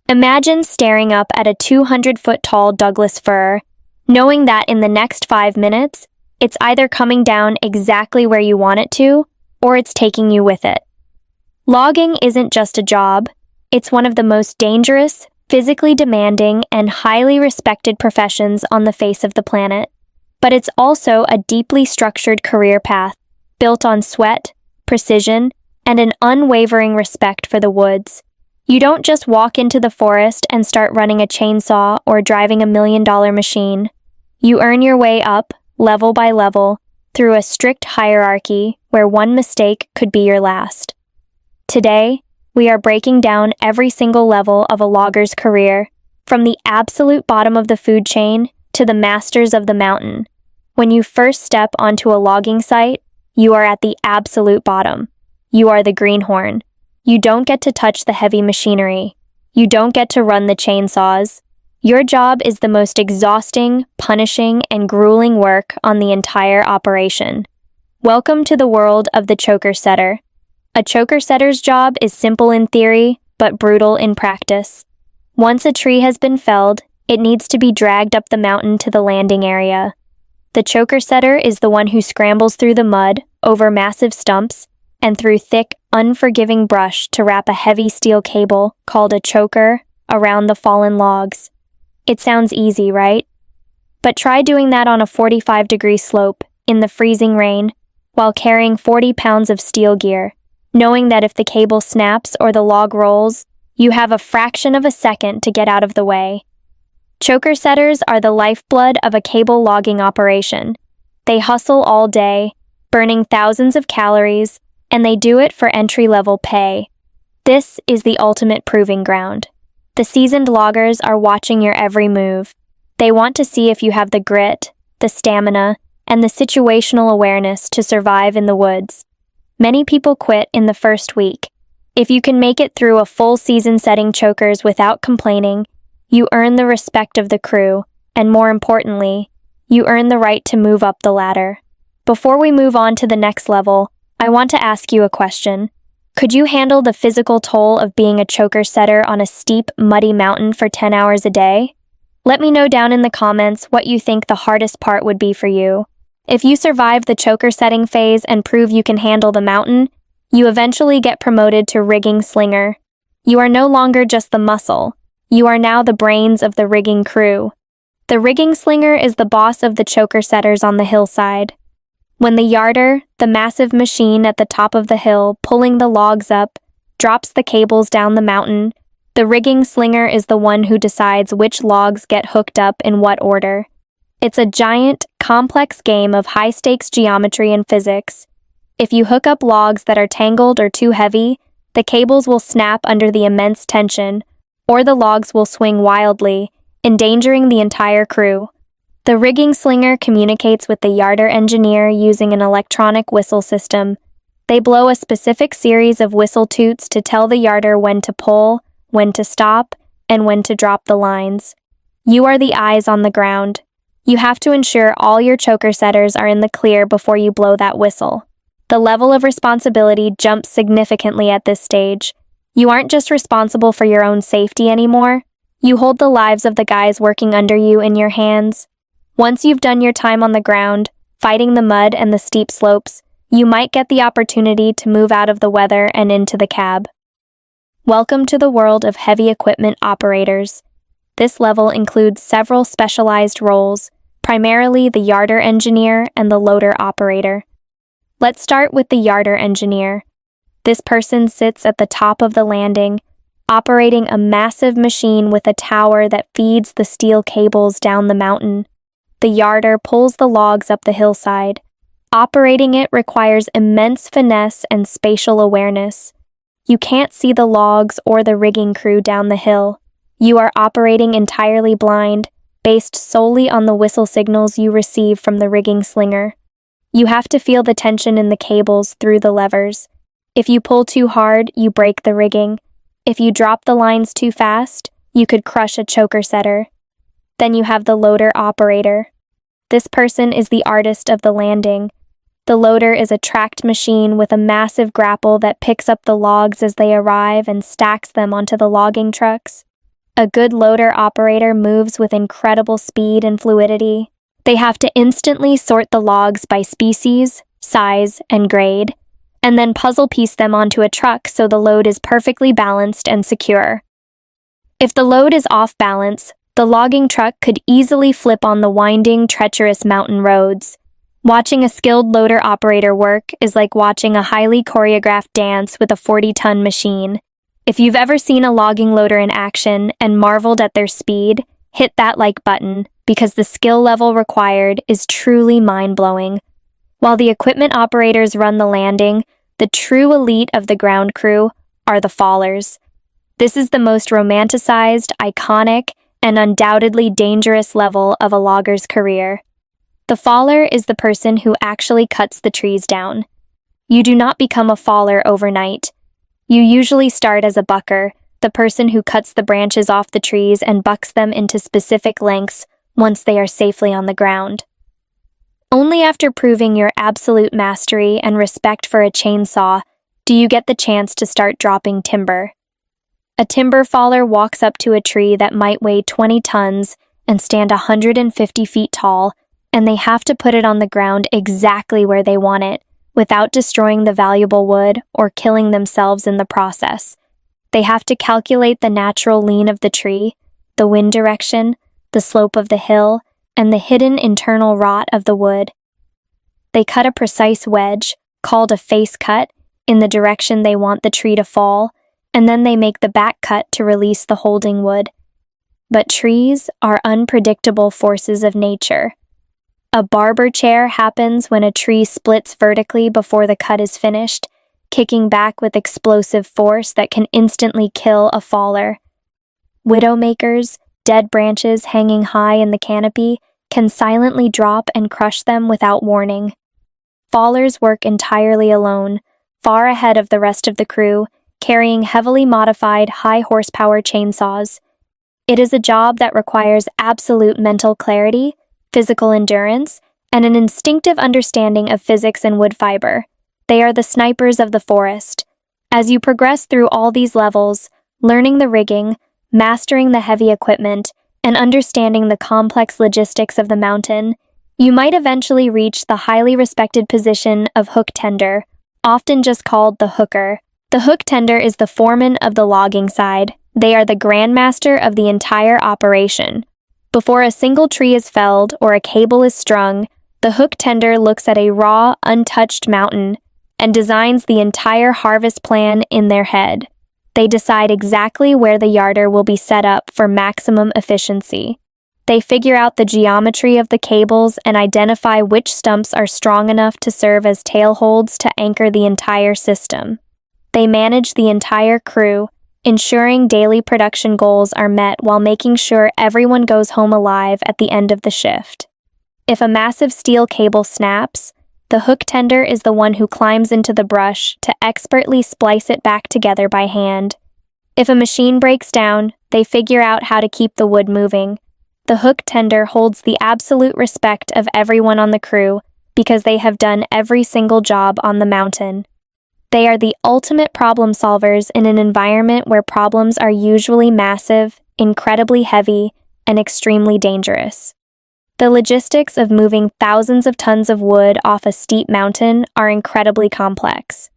Imagine staring up at a 200-foot-tall Douglas fir, knowing that in the next 5 minutes, it's either coming down exactly where you want it to, or it's taking you with it. Logging isn't just a job, it's one of the most dangerous, physically demanding, and highly respected professions on the face of the planet. But it's also a deeply structured career path, built on sweat, precision, and an unwavering respect for the woods. You don't just walk into the forest and start running a chainsaw or driving a $1 million machine. You earn your way up, level by level, through a strict hierarchy where one mistake could be your last. Today, we are breaking down every single level of a logger's career, from the absolute bottom of the food chain to the masters of the mountain. When you first step onto a logging site, you are at the absolute bottom. You are the greenhorn. You don't get to touch the heavy machinery. You don't get to run the chainsaws. Your job is the most exhausting, punishing, and grueling work on the entire operation. Welcome to the world of the choker setter. A choker setter's job is simple in theory, but brutal in practice. Once a tree has been felled, it needs to be dragged up the mountain to the landing area. The choker setter is the one who scrambles through the mud, over massive stumps, and through thick, unforgiving brush to wrap a heavy steel cable, called a choker, around the fallen logs. It sounds easy, right? But try doing that on a 45-degree slope, in the freezing rain, while carrying 40 pounds of steel gear, knowing that if the cable snaps or the log rolls, you have a fraction of a second to get out of the way. Choker setters are the lifeblood of a cable logging operation. They hustle all day, burning thousands of calories, and they do it for entry-level pay. This is the ultimate proving ground. The seasoned loggers are watching your every move. They want to see if you have the grit, the stamina, and the situational awareness to survive in the woods. Many people quit in the first week. If you can make it through a full season setting chokers without complaining, you earn the respect of the crew, and more importantly, you earn the right to move up the ladder. Before we move on to the next level, I want to ask you a question. Could you handle the physical toll of being a choker setter on a steep, muddy mountain for 10 hours a day? Let me know down in the comments what you think the hardest part would be for you. If you survive the choker setting phase and prove you can handle the mountain, you eventually get promoted to rigging slinger. You are no longer just the muscle. You are now the brains of the rigging crew. The rigging slinger is the boss of the choker setters on the hillside. When the yarder, the massive machine at the top of the hill pulling the logs up, drops the cables down the mountain, the rigging slinger is the one who decides which logs get hooked up in what order. It's a giant, complex game of high-stakes geometry and physics. If you hook up logs that are tangled or too heavy, the cables will snap under the immense tension, or the logs will swing wildly, endangering the entire crew. The rigging slinger communicates with the yarder engineer using an electronic whistle system. They blow a specific series of whistle toots to tell the yarder when to pull, when to stop, and when to drop the lines. You are the eyes on the ground. You have to ensure all your choker setters are in the clear before you blow that whistle. The level of responsibility jumps significantly at this stage. You aren't just responsible for your own safety anymore. You hold the lives of the guys working under you in your hands. Once you've done your time on the ground, fighting the mud and the steep slopes, you might get the opportunity to move out of the weather and into the cab. Welcome to the world of heavy equipment operators. This level includes several specialized roles, primarily the yarder engineer and the loader operator. Let's start with the yarder engineer. This person sits at the top of the landing, operating a massive machine with a tower that feeds the steel cables down the mountain. The yarder pulls the logs up the hillside. Operating it requires immense finesse and spatial awareness. You can't see the logs or the rigging crew down the hill. You are operating entirely blind, based solely on the whistle signals you receive from the rigging slinger. You have to feel the tension in the cables through the levers. If you pull too hard, you break the rigging. If you drop the lines too fast, you could crush a choker setter. Then you have the loader operator. This person is the artist of the landing. The loader is a tracked machine with a massive grapple that picks up the logs as they arrive and stacks them onto the logging trucks. A good loader operator moves with incredible speed and fluidity. They have to instantly sort the logs by species, size, and grade, and then puzzle piece them onto a truck so the load is perfectly balanced and secure. If the load is off balance, the logging truck could easily flip on the winding, treacherous mountain roads. Watching a skilled loader operator work is like watching a highly choreographed dance with a 40-ton machine. If you've ever seen a logging loader in action and marveled at their speed, hit that like button, because the skill level required is truly mind-blowing. While the equipment operators run the landing, the true elite of the ground crew are the fallers. This is the most romanticized, iconic, and undoubtedly dangerous level of a logger's career. The faller is the person who actually cuts the trees down. You do not become a faller overnight. You usually start as a bucker, the person who cuts the branches off the trees and bucks them into specific lengths once they are safely on the ground. Only after proving your absolute mastery and respect for a chainsaw do you get the chance to start dropping timber. A timber faller walks up to a tree that might weigh 20 tons and stand 150 feet tall, and they have to put it on the ground exactly where they want it, without destroying the valuable wood or killing themselves in the process. They have to calculate the natural lean of the tree, the wind direction, the slope of the hill, and the hidden internal rot of the wood. They cut a precise wedge, called a face cut, in the direction they want the tree to fall, and then they make the back cut to release the holding wood. But trees are unpredictable forces of nature. A barber chair happens when a tree splits vertically before the cut is finished, kicking back with explosive force that can instantly kill a faller. Widowmakers, dead branches hanging high in the canopy, can silently drop and crush them without warning. Fallers work entirely alone, far ahead of the rest of the crew, carrying heavily modified, high-horsepower chainsaws. It is a job that requires absolute mental clarity, physical endurance, and an instinctive understanding of physics and wood fiber. They are the snipers of the forest. As you progress through all these levels, learning the rigging, mastering the heavy equipment, and understanding the complex logistics of the mountain, you might eventually reach the highly respected position of hook tender, often just called the hooker. The hook tender is the foreman of the logging side. They are the grandmaster of the entire operation. Before a single tree is felled or a cable is strung, the hook tender looks at a raw, untouched mountain and designs the entire harvest plan in their head. They decide exactly where the yarder will be set up for maximum efficiency. They figure out the geometry of the cables and identify which stumps are strong enough to serve as tailholds to anchor the entire system. They manage the entire crew, ensuring daily production goals are met while making sure everyone goes home alive at the end of the shift. If a massive steel cable snaps, the hook tender is the one who climbs into the brush to expertly splice it back together by hand. If a machine breaks down, they figure out how to keep the wood moving. The hook tender holds the absolute respect of everyone on the crew because they have done every single job on the mountain. They are the ultimate problem solvers in an environment where problems are usually massive, incredibly heavy, and extremely dangerous. The logistics of moving thousands of tons of wood off a steep mountain are incredibly complex.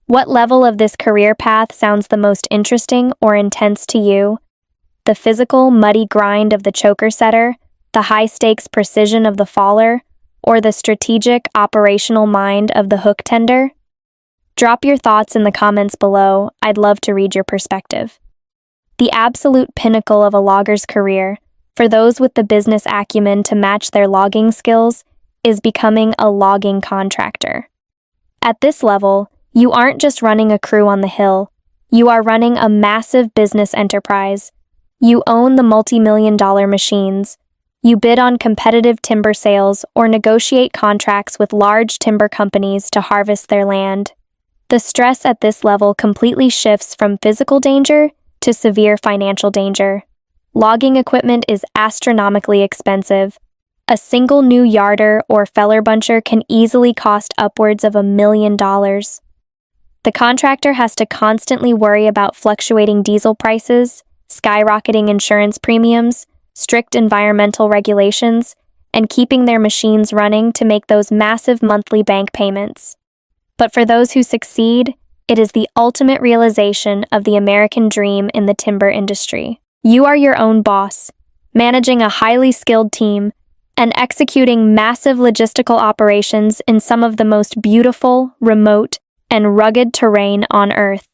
What level of this career path sounds the most interesting or intense to you? The physical, muddy grind of the choker setter, the high-stakes precision of the faller, or the strategic, operational mind of the hook tender? Drop your thoughts in the comments below. I'd love to read your perspective. The absolute pinnacle of a logger's career, for those with the business acumen to match their logging skills, is becoming a logging contractor. At this level, you aren't just running a crew on the hill, you are running a massive business enterprise. You own the multi-million-dollar machines. You bid on competitive timber sales or negotiate contracts with large timber companies to harvest their land. The stress at this level completely shifts from physical danger to severe financial danger. Logging equipment is astronomically expensive. A single new yarder or feller buncher can easily cost upwards of $1 million. The contractor has to constantly worry about fluctuating diesel prices, skyrocketing insurance premiums, strict environmental regulations, and keeping their machines running to make those massive monthly bank payments. But for those who succeed, it is the ultimate realization of the American dream in the timber industry. You are your own boss, managing a highly skilled team and executing massive logistical operations in some of the most beautiful, remote, and rugged terrain on Earth.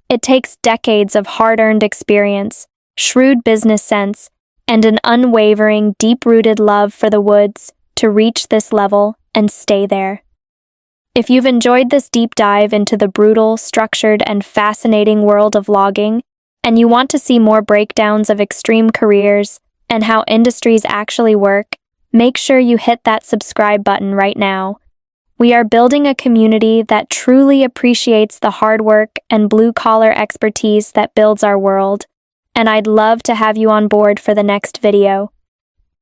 It takes decades of hard-earned experience, shrewd business sense, and an unwavering, deep-rooted love for the woods to reach this level and stay there. If you've enjoyed this deep dive into the brutal, structured, and fascinating world of logging, and you want to see more breakdowns of extreme careers and how industries actually work, make sure you hit that subscribe button right now. We are building a community that truly appreciates the hard work and blue-collar expertise that builds our world, and I'd love to have you on board for the next video.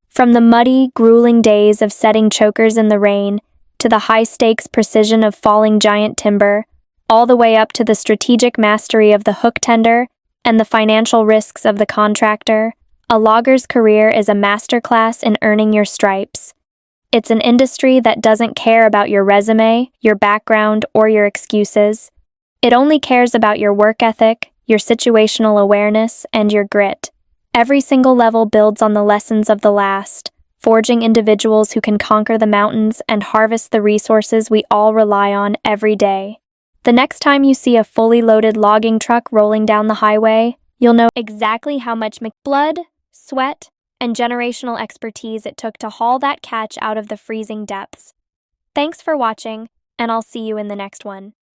From the muddy, grueling days of setting chokers in the rain, to the high-stakes precision of falling giant timber, all the way up to the strategic mastery of the hook tender and the financial risks of the contractor, a logger's career is a masterclass in earning your stripes. It's an industry that doesn't care about your resume, your background, or your excuses. It only cares about your work ethic, your situational awareness, and your grit. Every single level builds on the lessons of the last, forging individuals who can conquer the mountains and harvest the resources we all rely on every day. The next time you see a fully loaded logging truck rolling down the highway, you'll know exactly how much blood, sweat, and generational expertise it took to haul that catch out of the freezing depths. Thanks for watching, and I'll see you in the next one.